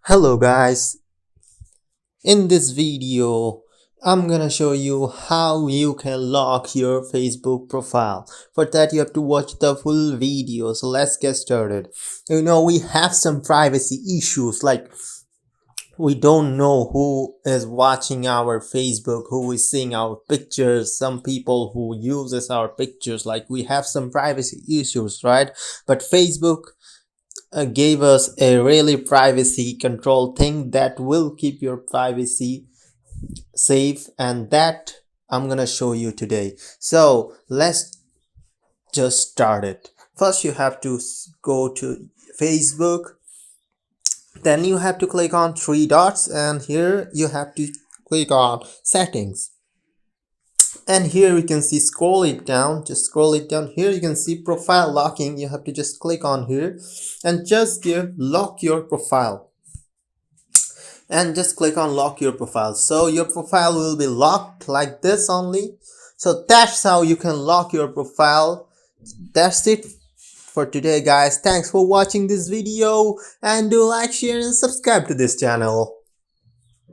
Hello guys, in this video I'm gonna show you how you can lock your Facebook profile. For that you have to watch the full video, so let's get started. We have some privacy issues, like we don't know who is watching our Facebook, who is seeing our pictures, some people who uses our pictures, like we have some privacy issues, right? But Facebook gave us a really privacy control thing that will keep your privacy safe, and that I'm gonna show you today. So let's just start it. First you have to go to Facebook, then you have to click on three dots, and here you have to click on settings, and here you can see, scroll it down, just scroll it down. Here you can see profile locking. You have to just click on here and just give lock your profile, and just click on lock your profile. So your profile will be locked like this only. So that's how you can lock your profile. That's it for today guys. Thanks for watching this video, and do like, share and subscribe to this channel.